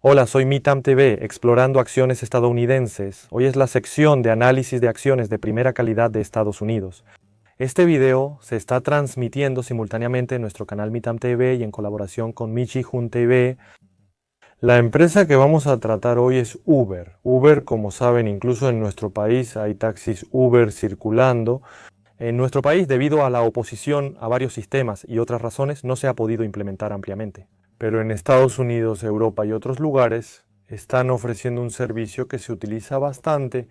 Hola, soy Mitam TV, explorando acciones estadounidenses. Hoy es la sección de análisis de acciones de primera calidad de Estados Unidos. Este video se está transmitiendo simultáneamente en nuestro canal Mitam TV y en colaboración con Michi Jun TV. La empresa que vamos a tratar hoy es Uber. Uber, como saben, incluso en nuestro país hay taxis Uber circulando. En nuestro país, debido a la oposición a varios sistemas y otras razones, no se ha podido implementar ampliamente. Pero en Estados Unidos, Europa y otros lugares están ofreciendo un servicio que se utiliza bastante,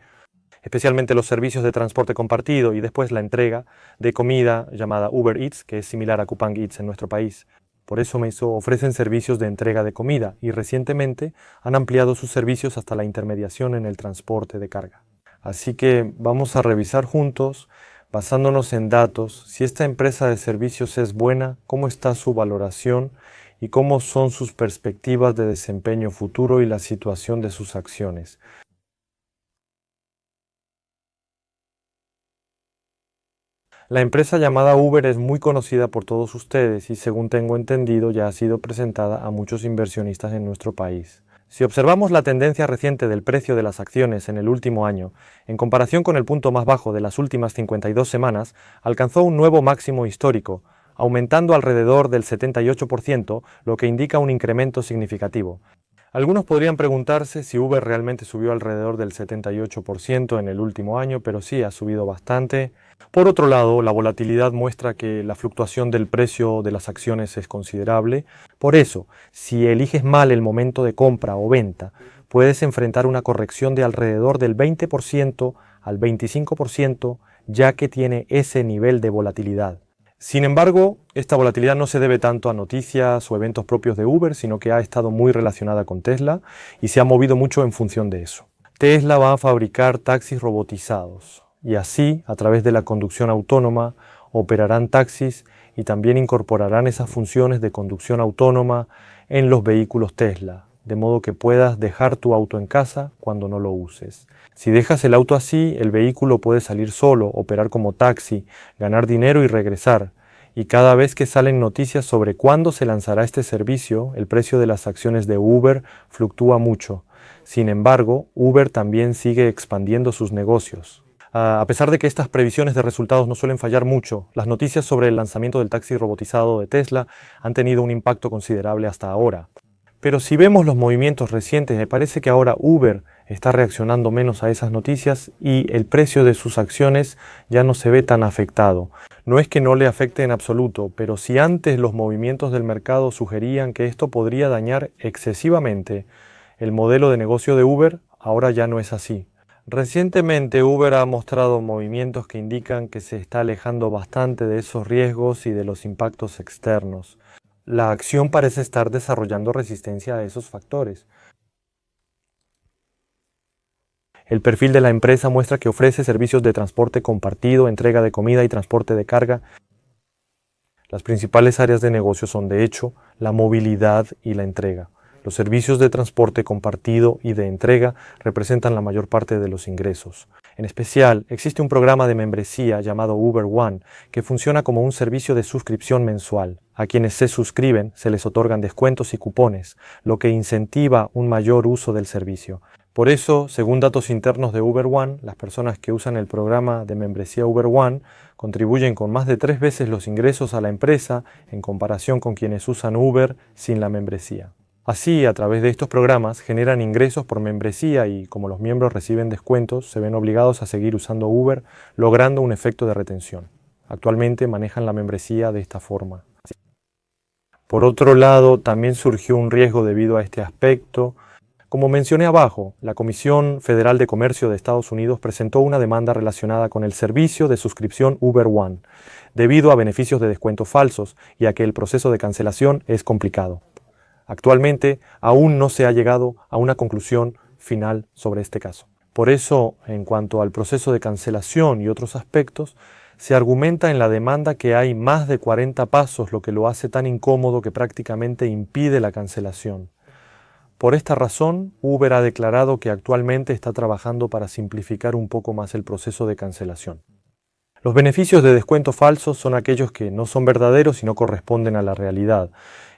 especialmente los servicios de transporte compartido y después la entrega de comida llamada Uber Eats, que es similar a Coupang Eats en nuestro país. Por eso ofrecen servicios de entrega de comida y recientemente han ampliado sus servicios hasta la intermediación en el transporte de carga. Así que vamos a revisar juntos, basándonos en datos, si esta empresa de servicios es buena, cómo está su valoración y cómo son sus perspectivas de desempeño futuro y la situación de sus acciones. La empresa llamada Uber es muy conocida por todos ustedes y, según tengo entendido, ya ha sido presentada a muchos inversionistas en nuestro país. Si observamos la tendencia reciente del precio de las acciones en el último año, en comparación con el punto más bajo de las últimas 52 semanas, alcanzó un nuevo máximo histórico, aumentando alrededor del 78%, lo que indica un incremento significativo. Algunos podrían preguntarse si Uber realmente subió alrededor del 78% en el último año, pero sí ha subido bastante. Por otro lado, la volatilidad muestra que la fluctuación del precio de las acciones es considerable. Por eso, si eliges mal el momento de compra o venta, puedes enfrentar una corrección de alrededor del 20% al 25%, ya que tiene ese nivel de volatilidad. Sin embargo, esta volatilidad no se debe tanto a noticias o eventos propios de Uber, sino que ha estado muy relacionada con Tesla y se ha movido mucho en función de eso. Tesla va a fabricar taxis robotizados y así, a través de la conducción autónoma, operarán taxis y también incorporarán esas funciones de conducción autónoma en los vehículos Tesla, de modo que puedas dejar tu auto en casa cuando no lo uses. Si dejas el auto así, el vehículo puede salir solo, operar como taxi, ganar dinero y regresar. Y cada vez que salen noticias sobre cuándo se lanzará este servicio, el precio de las acciones de Uber fluctúa mucho. Sin embargo, Uber también sigue expandiendo sus negocios. A pesar de que estas previsiones de resultados no suelen fallar mucho, las noticias sobre el lanzamiento del taxi robotizado de Tesla han tenido un impacto considerable hasta ahora. Pero si vemos los movimientos recientes, me parece que ahora Uber está reaccionando menos a esas noticias y el precio de sus acciones ya no se ve tan afectado. No es que no le afecte en absoluto, pero si antes los movimientos del mercado sugerían que esto podría dañar excesivamente el modelo de negocio de Uber, ahora ya no es así. Recientemente Uber ha mostrado movimientos que indican que se está alejando bastante de esos riesgos y de los impactos externos. La acción parece estar desarrollando resistencia a esos factores. El perfil de la empresa muestra que ofrece servicios de transporte compartido, entrega de comida y transporte de carga. Las principales áreas de negocio son, de hecho, la movilidad y la entrega. Los servicios de transporte compartido y de entrega representan la mayor parte de los ingresos. En especial, existe un programa de membresía llamado Uber One, que funciona como un servicio de suscripción mensual. A quienes se suscriben se les otorgan descuentos y cupones, lo que incentiva un mayor uso del servicio. Por eso, según datos internos de Uber One, las personas que usan el programa de membresía Uber One contribuyen con más de 3 veces los ingresos a la empresa en comparación con quienes usan Uber sin la membresía. Así, a través de estos programas, generan ingresos por membresía y, como los miembros reciben descuentos, se ven obligados a seguir usando Uber, logrando un efecto de retención. Actualmente manejan la membresía de esta forma. Por otro lado, también surgió un riesgo debido a este aspecto. Como mencioné abajo, la Comisión Federal de Comercio de Estados Unidos presentó una demanda relacionada con el servicio de suscripción Uber One, debido a beneficios de descuento falsos y a que el proceso de cancelación es complicado. Actualmente aún no se ha llegado a una conclusión final sobre este caso. Por eso, en cuanto al proceso de cancelación y otros aspectos, se argumenta en la demanda que hay más de 40 pasos, lo que lo hace tan incómodo que prácticamente impide la cancelación. Por esta razón, Uber ha declarado que actualmente está trabajando para simplificar un poco más el proceso de cancelación. Los beneficios de descuento falsos son aquellos que no son verdaderos y no corresponden a la realidad.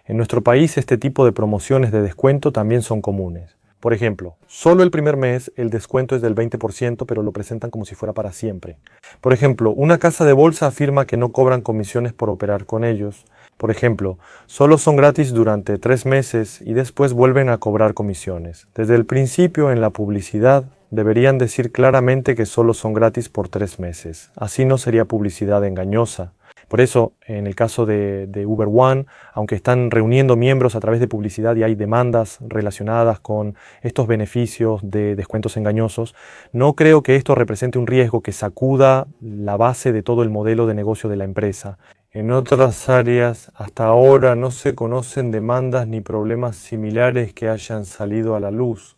En nuestro país este tipo de promociones de descuento también son comunes. Por ejemplo, solo el primer mes el descuento es del 20%, pero lo presentan como si fuera para siempre. Por ejemplo, una casa de bolsa afirma que no cobran comisiones por operar con ellos. Por ejemplo, solo son gratis durante 3 meses y después vuelven a cobrar comisiones. Desde el principio, en la publicidad, deberían decir claramente que solo son gratis por 3 meses. Así no sería publicidad engañosa. Por eso, en el caso de Uber One, aunque están reuniendo miembros a través de publicidad y hay demandas relacionadas con estos beneficios de descuentos engañosos, no creo que esto represente un riesgo que sacuda la base de todo el modelo de negocio de la empresa. En otras áreas, hasta ahora no se conocen demandas ni problemas similares que hayan salido a la luz.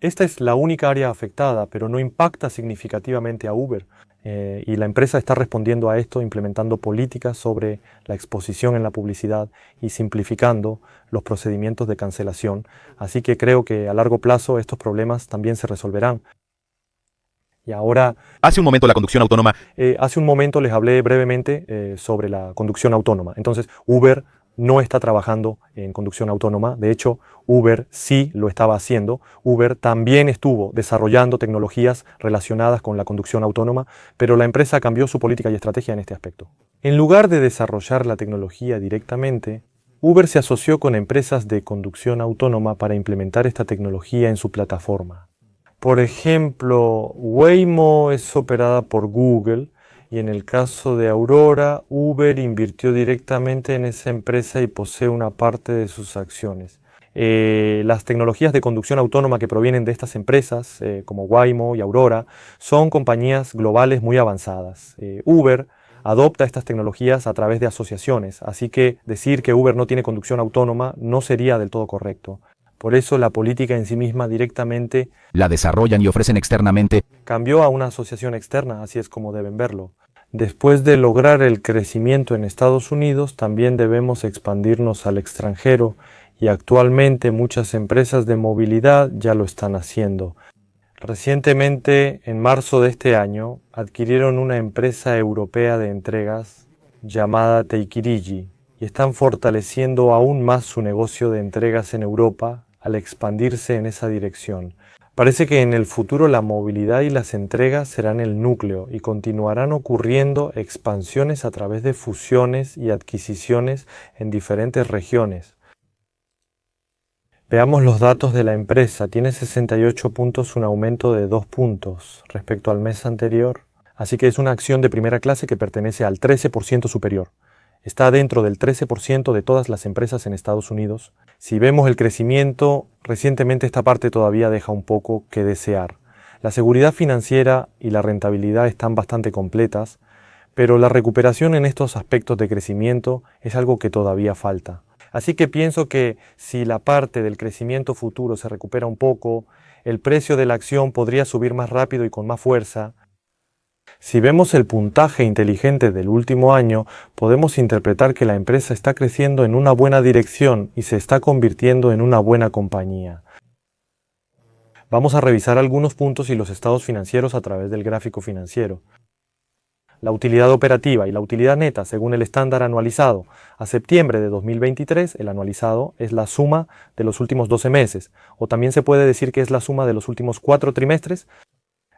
Esta es la única área afectada, pero no impacta significativamente a Uber. Y la empresa está respondiendo a esto implementando políticas sobre la exposición en la publicidad y simplificando los procedimientos de cancelación. Así que creo que a largo plazo estos problemas también se resolverán. Y ahora, Hace un momento la conducción autónoma. hace un momento les hablé brevemente sobre la conducción autónoma. Entonces, Uber no está trabajando en conducción autónoma. De hecho, Uber sí lo estaba haciendo. Uber también estuvo desarrollando tecnologías relacionadas con la conducción autónoma, pero la empresa cambió su política y estrategia en este aspecto. En lugar de desarrollar la tecnología directamente, Uber se asoció con empresas de conducción autónoma para implementar esta tecnología en su plataforma. Por ejemplo, Waymo es operada por Google y en el caso de Aurora, Uber invirtió directamente en esa empresa y posee una parte de sus acciones. Las tecnologías de conducción autónoma que provienen de estas empresas, como Waymo y Aurora, son compañías globales muy avanzadas. Uber adopta estas tecnologías a través de asociaciones, así que decir que Uber no tiene conducción autónoma no sería del todo correcto. Por eso la política en sí misma directamente La desarrollan y ofrecen externamente. cambió a una asociación externa, así es como deben verlo. Después de lograr el crecimiento en Estados Unidos, también debemos expandirnos al extranjero y actualmente muchas empresas de movilidad ya lo están haciendo. Recientemente, en marzo de este año, adquirieron una empresa europea de entregas llamada Teikirigi y están fortaleciendo aún más su negocio de entregas en Europa al expandirse en esa dirección. Parece que en el futuro la movilidad y las entregas serán el núcleo y continuarán ocurriendo expansiones a través de fusiones y adquisiciones en diferentes regiones. Veamos los datos de la empresa. Tiene 68 puntos, un aumento de 2 puntos respecto al mes anterior. Así que es una acción de primera clase que pertenece al 13% superior. Está dentro del 13% de todas las empresas en Estados Unidos. Si vemos el crecimiento, recientemente esta parte todavía deja un poco que desear. La seguridad financiera y la rentabilidad están bastante completas, pero la recuperación en estos aspectos de crecimiento es algo que todavía falta. Así que pienso que si la parte del crecimiento futuro se recupera un poco, el precio de la acción podría subir más rápido y con más fuerza. Si vemos el puntaje inteligente del último año, podemos interpretar que la empresa está creciendo en una buena dirección y se está convirtiendo en una buena compañía. Vamos a revisar algunos puntos y los estados financieros a través del gráfico financiero. La utilidad operativa y la utilidad neta según el estándar anualizado a septiembre de 2023, el anualizado es la suma de los últimos 12 meses, o también se puede decir que es la suma de los últimos 4 trimestres.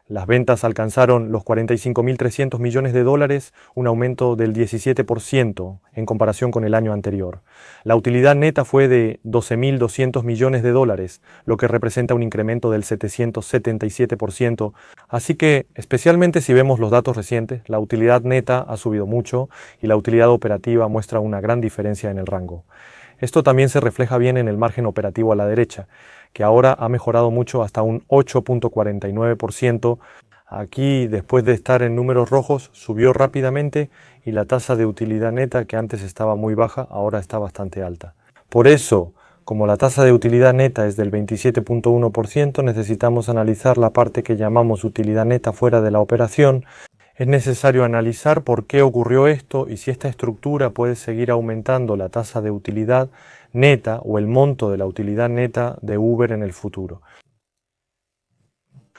Las ventas alcanzaron los 45.300 millones de dólares, un aumento del 17% en comparación con el año anterior. La utilidad neta fue de 12.200 millones de dólares, lo que representa un incremento del 777%. Así que, especialmente si vemos los datos recientes, la utilidad neta ha subido mucho y la utilidad operativa muestra una gran diferencia en el rango. Esto también se refleja bien en el margen operativo a la derecha, que ahora ha mejorado mucho hasta un 8.49%. Aquí, después de estar en números rojos, subió rápidamente y la tasa de utilidad neta, que antes estaba muy baja, ahora está bastante alta. Por eso, como la tasa de utilidad neta es del 27.1%, necesitamos analizar la parte que llamamos utilidad neta fuera de la operación. Es necesario analizar por qué ocurrió esto y si esta estructura puede seguir aumentando la tasa de utilidad neta o el monto de la utilidad neta de Uber en el futuro.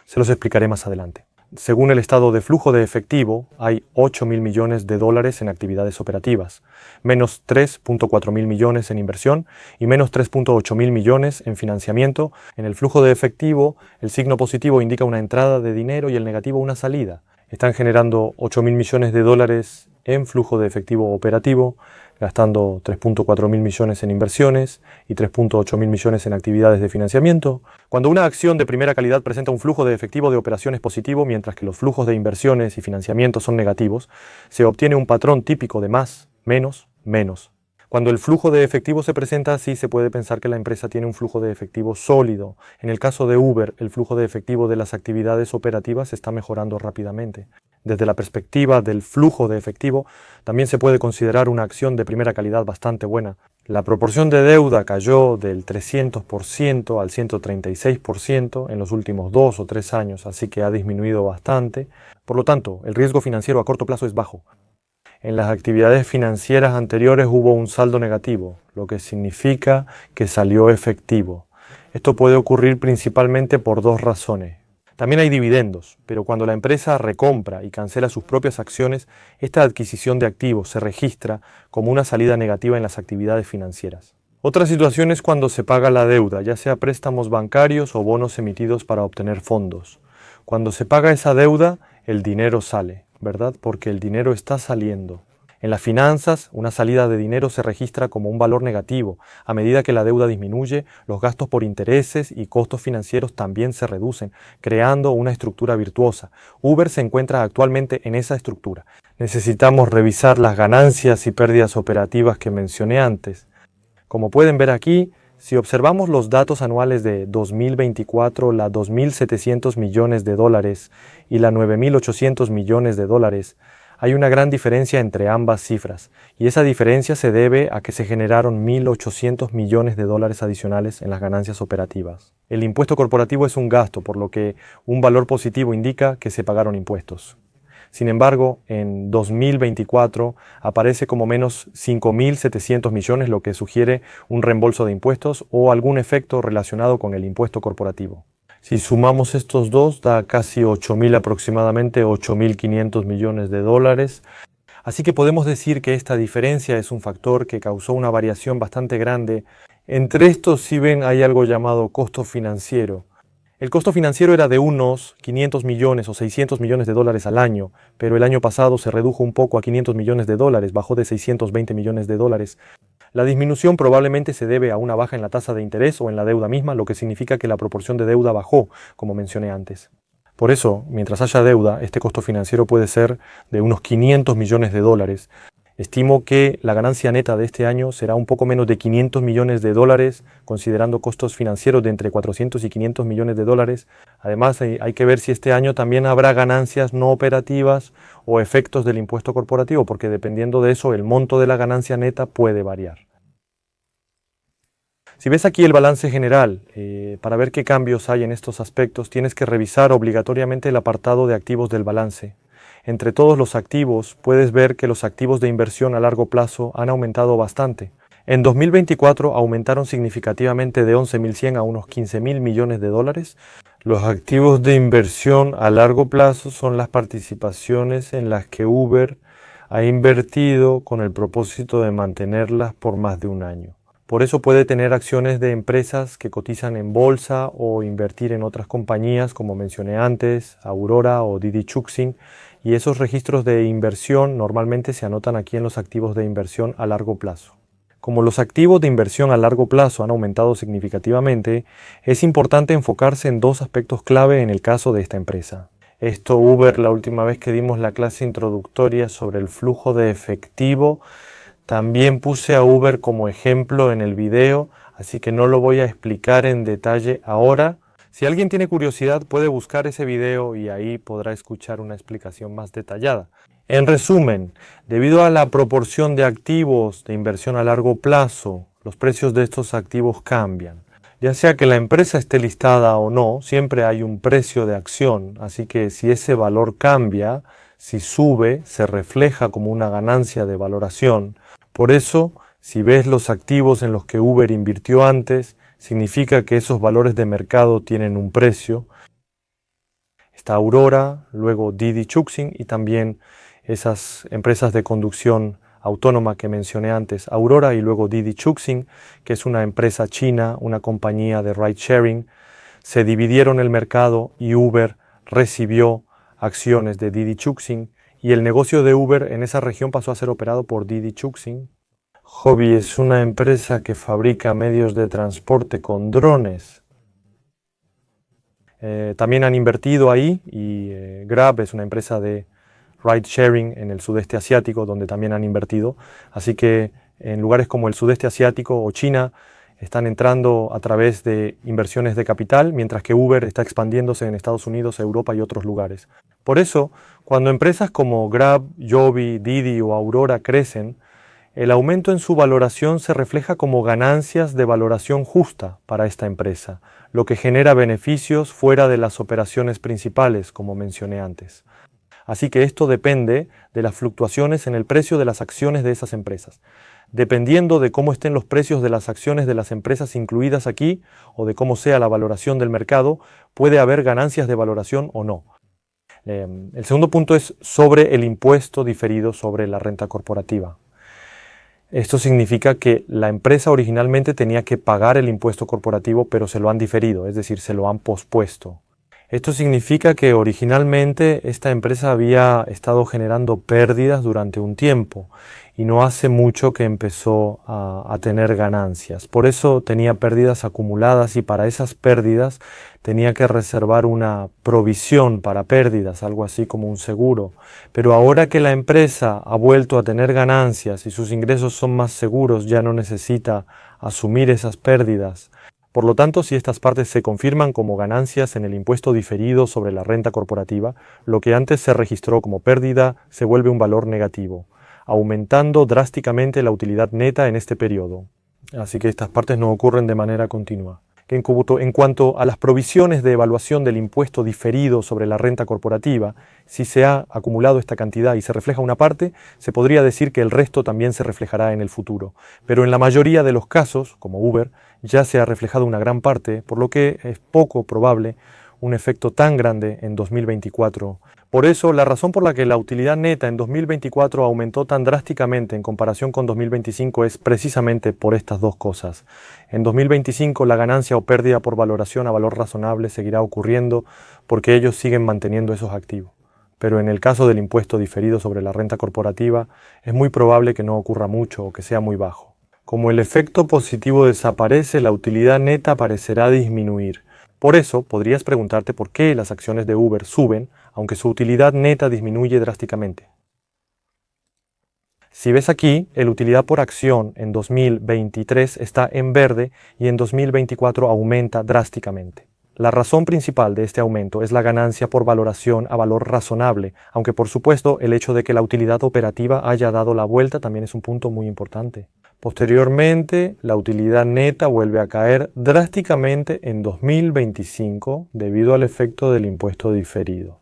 Se los explicaré más adelante. Según el estado de flujo de efectivo, hay 8.000 millones de dólares en actividades operativas, menos 3.4 mil millones en inversión y menos 3.8 mil millones en financiamiento. En el flujo de efectivo, el signo positivo indica una entrada de dinero y el negativo una salida. Están generando 8.000 millones de dólares en flujo de efectivo operativo, gastando 3.4 mil millones en inversiones y 3.8 mil millones en actividades de financiamiento. Cuando una acción de primera calidad presenta un flujo de efectivo de operaciones positivo, mientras que los flujos de inversiones y financiamiento son negativos, se obtiene un patrón típico de más, menos, menos. Cuando el flujo de efectivo se presenta así, se puede pensar que la empresa tiene un flujo de efectivo sólido. En el caso de Uber, el flujo de efectivo de las actividades operativas está mejorando rápidamente. Desde la perspectiva del flujo de efectivo, también se puede considerar una acción de primera calidad bastante buena. La proporción de deuda cayó del 300% al 136% en los últimos 2 o 3 años, así que ha disminuido bastante. Por lo tanto, el riesgo financiero a corto plazo es bajo. En las actividades financieras anteriores hubo un saldo negativo, lo que significa que salió efectivo. Esto puede ocurrir principalmente por 2 razones. También hay dividendos, pero cuando la empresa recompra y cancela sus propias acciones, esta adquisición de activos se registra como una salida negativa en las actividades financieras. Otra situación es cuando se paga la deuda, ya sea préstamos bancarios o bonos emitidos para obtener fondos. Cuando se paga esa deuda, el dinero sale, ¿verdad? Porque el dinero está saliendo. En las finanzas, una salida de dinero se registra como un valor negativo. A medida que la deuda disminuye, los gastos por intereses y costos financieros también se reducen, creando una estructura virtuosa. Uber se encuentra actualmente en esa estructura. Necesitamos revisar las ganancias y pérdidas operativas que mencioné antes. Como pueden ver aquí, si observamos los datos anuales de 2024, la 2.700 millones de dólares y la 9.800 millones de dólares, hay una gran diferencia entre ambas cifras, y esa diferencia se debe a que se generaron 1.800 millones de dólares adicionales en las ganancias operativas. El impuesto corporativo es un gasto, por lo que un valor positivo indica que se pagaron impuestos. Sin embargo, en 2024 aparece como menos 5.700 millones, lo que sugiere un reembolso de impuestos o algún efecto relacionado con el impuesto corporativo. Si sumamos estos dos, da casi 8.000, aproximadamente 8.500 millones de dólares. Así que podemos decir que esta diferencia es un factor que causó una variación bastante grande. Entre estos, si ven, hay algo llamado costo financiero. El costo financiero era de unos 500 millones o 600 millones de dólares al año, pero el año pasado se redujo un poco a 500 millones de dólares, bajó de 620 millones de dólares. La disminución probablemente se debe a una baja en la tasa de interés o en la deuda misma, lo que significa que la proporción de deuda bajó, como mencioné antes. Por eso, mientras haya deuda, este costo financiero puede ser de unos 500 millones de dólares. Estimo que la ganancia neta de este año será un poco menos de 500 millones de dólares, considerando costos financieros de entre 400 y 500 millones de dólares. Además, hay que ver si este año también habrá ganancias no operativas o efectos del impuesto corporativo, porque dependiendo de eso, el monto de la ganancia neta puede variar. Si ves aquí el balance general, para ver qué cambios hay en estos aspectos, tienes que revisar obligatoriamente el apartado de activos del balance. Entre todos los activos, puedes ver que los activos de inversión a largo plazo han aumentado bastante. En 2024 aumentaron significativamente de 11.100 a unos 15.000 millones de dólares. Los activos de inversión a largo plazo son las participaciones en las que Uber ha invertido con el propósito de mantenerlas por más de un año. Por eso puede tener acciones de empresas que cotizan en bolsa o invertir en otras compañías como mencioné antes, Aurora o Didi Chuxing, y esos registros de inversión normalmente se anotan aquí en los activos de inversión a largo plazo. Como los activos de inversión a largo plazo han aumentado significativamente, es importante enfocarse en 2 aspectos clave en el caso de esta empresa. Esto Uber, la última vez que dimos la clase introductoria sobre el flujo de efectivo, también puse a Uber como ejemplo en el video, así que no lo voy a explicar en detalle ahora. Si alguien tiene curiosidad puede buscar ese video y ahí podrá escuchar una explicación más detallada. En resumen, debido a la proporción de activos de inversión a largo plazo, los precios de estos activos cambian. Ya sea que la empresa esté listada o no, siempre hay un precio de acción, así que si ese valor cambia, si sube, se refleja como una ganancia de valoración. Por eso, si ves los activos en los que Uber invirtió antes, significa que esos valores de mercado tienen un precio. Está Aurora, luego Didi Chuxing y también esas empresas de conducción autónoma que mencioné antes, Aurora y luego Didi Chuxing, que es una empresa china, una compañía de ride sharing. Se dividieron el mercado y Uber recibió acciones de Didi Chuxing y el negocio de Uber en esa región pasó a ser operado por Didi Chuxing. Joby es una empresa que fabrica medios de transporte con drones. También han invertido ahí y Grab es una empresa de ride sharing en el sudeste asiático donde también han invertido. Así que en lugares como el sudeste asiático o China están entrando a través de inversiones de capital, mientras que Uber está expandiéndose en Estados Unidos, Europa y otros lugares. Por eso, cuando empresas como Grab, Joby, Didi o Aurora crecen, el aumento en su valoración se refleja como ganancias de valoración justa para esta empresa, lo que genera beneficios fuera de las operaciones principales, como mencioné antes. Así que esto depende de las fluctuaciones en el precio de las acciones de esas empresas. Dependiendo de cómo estén los precios de las acciones de las empresas incluidas aquí o de cómo sea la valoración del mercado, puede haber ganancias de valoración o no. El segundo punto es sobre el impuesto diferido sobre la renta corporativa. Esto significa que la empresa originalmente tenía que pagar el impuesto corporativo, pero se lo han diferido, es decir, se lo han pospuesto. Esto significa que originalmente esta empresa había estado generando pérdidas durante un tiempo y no hace mucho que empezó a tener ganancias. Por eso tenía pérdidas acumuladas y para esas pérdidas tenía que reservar una provisión para pérdidas, algo así como un seguro. Pero ahora que la empresa ha vuelto a tener ganancias y sus ingresos son más seguros, ya no necesita asumir esas pérdidas. Por lo tanto, si estas partes se confirman como ganancias en el impuesto diferido sobre la renta corporativa, lo que antes se registró como pérdida se vuelve un valor negativo, aumentando drásticamente la utilidad neta en este periodo. Así que estas partes no ocurren de manera continua. En cuanto a las provisiones de evaluación del impuesto diferido sobre la renta corporativa, si se ha acumulado esta cantidad y se refleja una parte, se podría decir que el resto también se reflejará en el futuro. Pero en la mayoría de los casos, como Uber, ya se ha reflejado una gran parte, por lo que es poco probable un efecto tan grande en 2024. Por eso, la razón por la que la utilidad neta en 2024 aumentó tan drásticamente en comparación con 2025 es precisamente por estas dos cosas. En 2025 la ganancia o pérdida por valoración a valor razonable seguirá ocurriendo porque ellos siguen manteniendo esos activos. Pero en el caso del impuesto diferido sobre la renta corporativa es muy probable que no ocurra mucho o que sea muy bajo. Como el efecto positivo desaparece, la utilidad neta parecerá disminuir. Por eso, podrías preguntarte por qué las acciones de Uber suben, aunque su utilidad neta disminuye drásticamente. Si ves aquí, la utilidad por acción en 2023 está en verde y en 2024 aumenta drásticamente. La razón principal de este aumento es la ganancia por valoración a valor razonable, aunque por supuesto el hecho de que la utilidad operativa haya dado la vuelta también es un punto muy importante. Posteriormente, la utilidad neta vuelve a caer drásticamente en 2025 debido al efecto del impuesto diferido.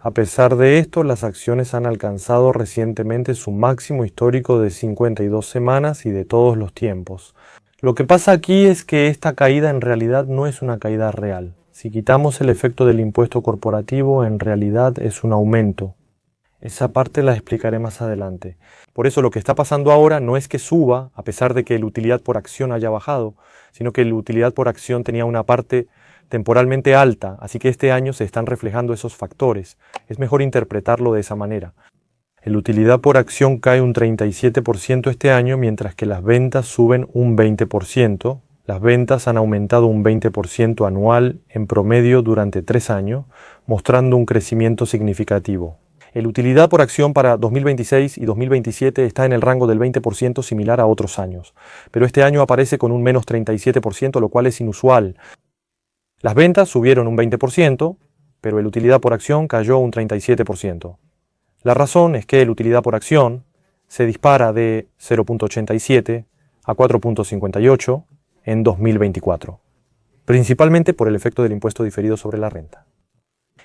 A pesar de esto, las acciones han alcanzado recientemente su máximo histórico de 52 semanas y de todos los tiempos. Lo que pasa aquí es que esta caída en realidad no es una caída real. Si quitamos el efecto del impuesto corporativo, en realidad es un aumento. Esa parte la explicaré más adelante. Por eso lo que está pasando ahora no es que suba, a pesar de que la utilidad por acción haya bajado, sino que la utilidad por acción tenía una parte temporalmente alta, así que este año se están reflejando esos factores. Es mejor interpretarlo de esa manera. La utilidad por acción cae un 37% este año, mientras que las ventas suben un 20%. Las ventas han aumentado un 20% anual en promedio durante 3 años, mostrando un crecimiento significativo. La utilidad por acción para 2026 y 2027 está en el rango del 20% similar a otros años, pero este año aparece con un menos 37%, lo cual es inusual. Las ventas subieron un 20%, pero la utilidad por acción cayó un 37%. La razón es que la utilidad por acción se dispara de 0.87 a 4.58 en 2024, principalmente por el efecto del impuesto diferido sobre la renta.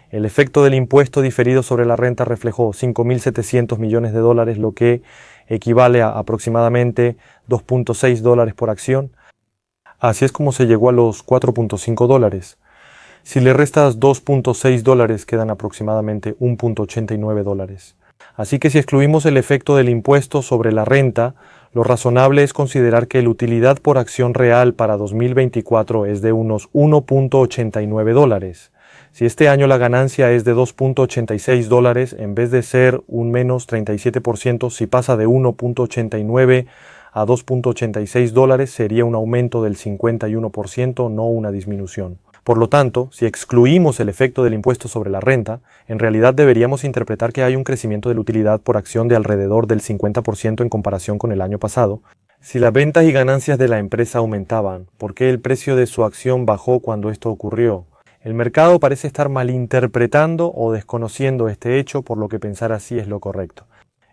El efecto del impuesto diferido sobre la renta reflejó 5.700 millones de dólares, lo que equivale a aproximadamente 2.6 dólares por acción. Así es como se llegó a los 4.5 dólares. Si le restas 2.6 dólares quedan aproximadamente 1.89 dólares. Así que si excluimos el efecto del impuesto sobre la renta, lo razonable es considerar que la utilidad por acción real para 2024 es de unos 1.89 dólares. Si este año la ganancia es de 2.86 dólares, en vez de ser un menos 37%, si pasa de 1.89 a 2.86 dólares, sería un aumento del 51%, no una disminución. Por lo tanto, si excluimos el efecto del impuesto sobre la renta, en realidad deberíamos interpretar que hay un crecimiento de la utilidad por acción de alrededor del 50% en comparación con el año pasado. Si las ventas y ganancias de la empresa aumentaban, ¿por qué el precio de su acción bajó cuando esto ocurrió? El mercado parece estar malinterpretando o desconociendo este hecho, por lo que pensar así es lo correcto.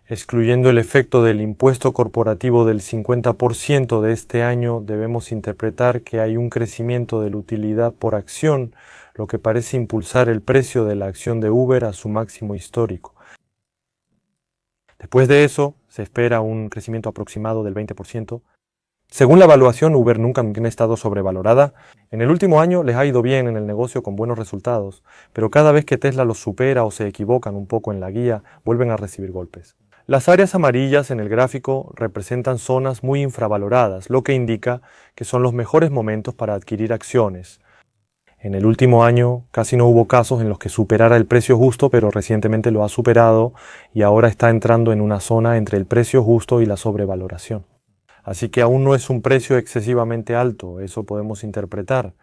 Excluyendo el efecto del impuesto corporativo del 50% de este año, debemos interpretar que hay un crecimiento de la utilidad por acción, lo que parece impulsar el precio de la acción de Uber a su máximo histórico. Después de eso, se espera un crecimiento aproximado del 20%. Según la evaluación, Uber nunca ha estado sobrevalorada. En el último año les ha ido bien en el negocio con buenos resultados, pero cada vez que Tesla los supera o se equivocan un poco en la guía, vuelven a recibir golpes. Las áreas amarillas en el gráfico representan zonas muy infravaloradas, lo que indica que son los mejores momentos para adquirir acciones. En el último año casi no hubo casos en los que superara el precio justo, pero recientemente lo ha superado y ahora está entrando en una zona entre el precio justo y la sobrevaloración. Así que aún no es un precio excesivamente alto, eso podemos interpretar.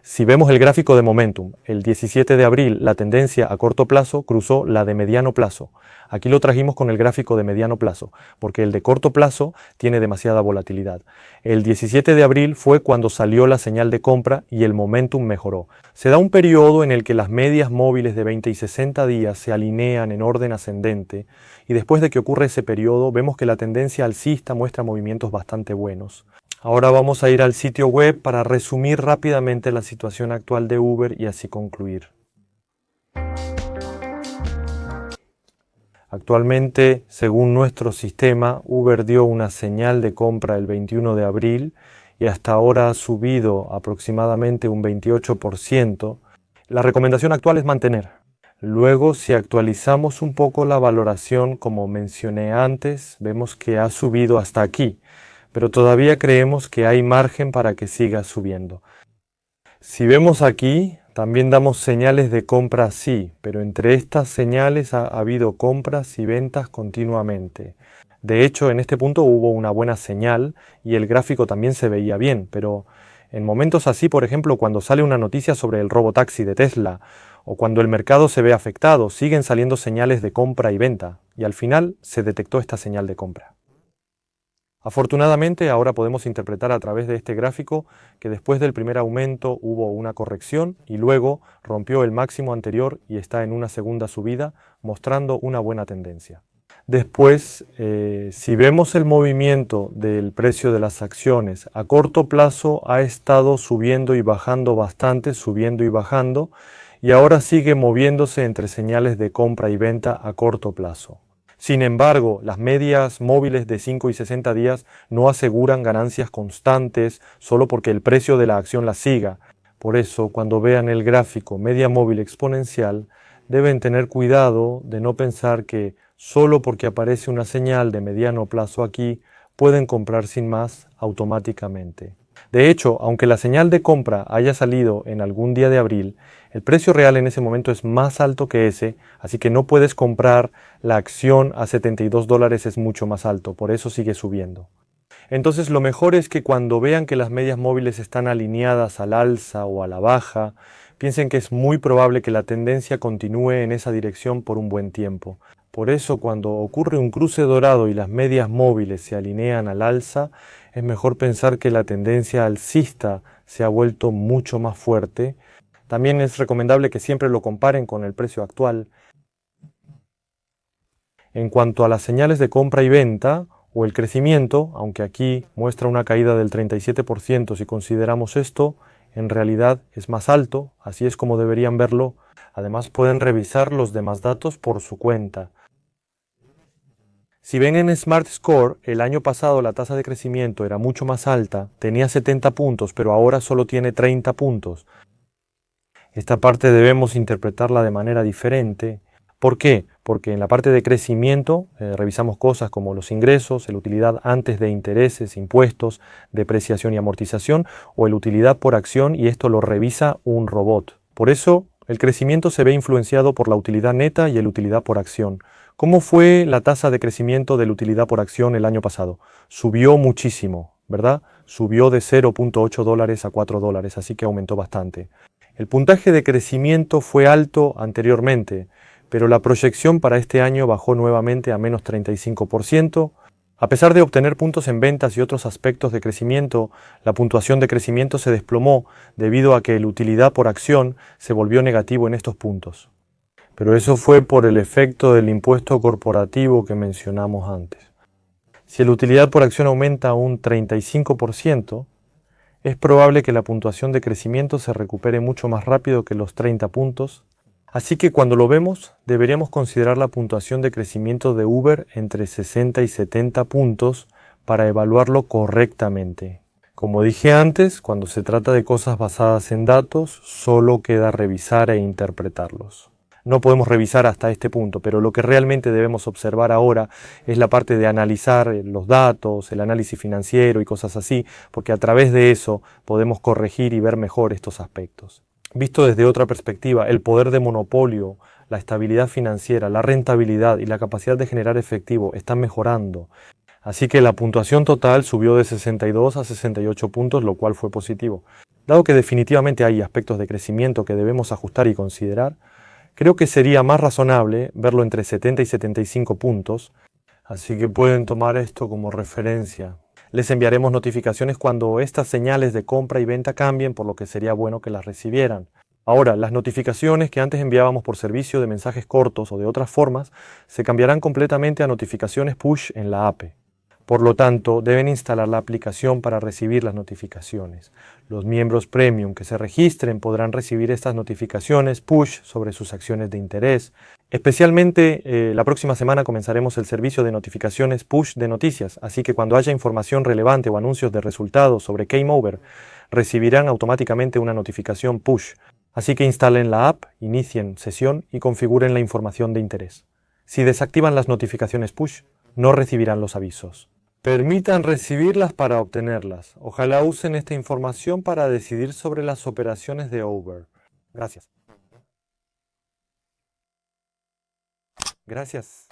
Si vemos el gráfico de momentum, el 17 de abril la tendencia a corto plazo cruzó la de mediano plazo. Aquí lo trajimos con el gráfico de mediano plazo, porque el de corto plazo tiene demasiada volatilidad. El 17 de abril fue cuando salió la señal de compra y el momentum mejoró. Se da un periodo en el que las medias móviles de 20 y 60 días se alinean en orden ascendente y después de que ocurre ese periodo vemos que la tendencia alcista muestra movimientos bastante buenos. Ahora vamos a ir al sitio web para resumir rápidamente la situación actual de Uber y así concluir. Actualmente, según nuestro sistema, Uber dio una señal de compra el 21 de abril y hasta ahora ha subido aproximadamente un 28%. La recomendación actual es mantener. Luego, si actualizamos un poco la valoración, como mencioné antes, vemos que ha subido hasta aquí, pero todavía creemos que hay margen para que siga subiendo. Si vemos aquí, también damos señales de compra sí, pero entre estas señales ha habido compras y ventas continuamente. De hecho, en este punto hubo una buena señal y el gráfico también se veía bien, pero en momentos así, por ejemplo, cuando sale una noticia sobre el robotaxi de Tesla o cuando el mercado se ve afectado, siguen saliendo señales de compra y venta, y al final se detectó esta señal de compra. Afortunadamente, ahora podemos interpretar a través de este gráfico que después del primer aumento hubo una corrección y luego rompió el máximo anterior y está en una segunda subida, mostrando una buena tendencia. Después, si vemos el movimiento del precio de las acciones, a corto plazo ha estado subiendo y bajando bastante, subiendo y bajando, y ahora sigue moviéndose entre señales de compra y venta a corto plazo. Sin embargo, las medias móviles de 5 y 60 días no aseguran ganancias constantes solo porque el precio de la acción las siga. Por eso, cuando vean el gráfico media móvil exponencial, deben tener cuidado de no pensar que solo porque aparece una señal de mediano plazo aquí, pueden comprar sin más automáticamente. De hecho, aunque la señal de compra haya salido en algún día de abril, el precio real en ese momento es más alto que ese, así que no puedes comprar la acción a 72 dólares, es mucho más alto, por eso sigue subiendo. Entonces lo mejor es que cuando vean que las medias móviles están alineadas al alza o a la baja, piensen que es muy probable que la tendencia continúe en esa dirección por un buen tiempo. Por eso cuando ocurre un cruce dorado y las medias móviles se alinean al alza, es mejor pensar que la tendencia alcista se ha vuelto mucho más fuerte. También es recomendable que siempre lo comparen con el precio actual. En cuanto a las señales de compra y venta o el crecimiento, aunque aquí muestra una caída del 37% si consideramos esto, en realidad es más alto, así es como deberían verlo. Además pueden revisar los demás datos por su cuenta. Si ven en Smart Score, el año pasado la tasa de crecimiento era mucho más alta, tenía 70 puntos, pero ahora solo tiene 30 puntos. Esta parte debemos interpretarla de manera diferente. ¿Por qué? Porque en la parte de crecimiento revisamos cosas como los ingresos, el utilidad antes de intereses, impuestos, depreciación y amortización, o el utilidad por acción, y esto lo revisa un robot. Por eso, el crecimiento se ve influenciado por la utilidad neta y el utilidad por acción. ¿Cómo fue la tasa de crecimiento de la utilidad por acción el año pasado? Subió muchísimo, ¿verdad? Subió de 0.8 dólares a 4 dólares, así que aumentó bastante. El puntaje de crecimiento fue alto anteriormente, pero la proyección para este año bajó nuevamente a menos 35%. A pesar de obtener puntos en ventas y otros aspectos de crecimiento, la puntuación de crecimiento se desplomó debido a que la utilidad por acción se volvió negativo en estos puntos. Pero eso fue por el efecto del impuesto corporativo que mencionamos antes. Si la utilidad por acción aumenta un 35%, es probable que la puntuación de crecimiento se recupere mucho más rápido que los 30 puntos. Así que cuando lo vemos, deberíamos considerar la puntuación de crecimiento de Uber entre 60 y 70 puntos para evaluarlo correctamente. Como dije antes, cuando se trata de cosas basadas en datos, solo queda revisar e interpretarlos. No podemos revisar hasta este punto, pero lo que realmente debemos observar ahora es la parte de analizar los datos, el análisis financiero y cosas así, porque a través de eso podemos corregir y ver mejor estos aspectos. Visto desde otra perspectiva, el poder de monopolio, la estabilidad financiera, la rentabilidad y la capacidad de generar efectivo están mejorando. Así que la puntuación total subió de 62 a 68 puntos, lo cual fue positivo. Dado que definitivamente hay aspectos de crecimiento que debemos ajustar y considerar, creo que sería más razonable verlo entre 70 y 75 puntos, así que pueden tomar esto como referencia. Les enviaremos notificaciones cuando estas señales de compra y venta cambien, por lo que sería bueno que las recibieran. Ahora, las notificaciones que antes enviábamos por servicio de mensajes cortos o de otras formas, se cambiarán completamente a notificaciones push en la app. Por lo tanto, deben instalar la aplicación para recibir las notificaciones. Los miembros premium que se registren podrán recibir estas notificaciones push sobre sus acciones de interés. Especialmente la próxima semana comenzaremos el servicio de notificaciones push de noticias, así que cuando haya información relevante o anuncios de resultados sobre Game Over, recibirán automáticamente una notificación push. Así que instalen la app, inicien sesión y configuren la información de interés. Si desactivan las notificaciones push, no recibirán los avisos. Permitan recibirlas para obtenerlas. Ojalá usen esta información para decidir sobre las operaciones de Over. Gracias. Gracias.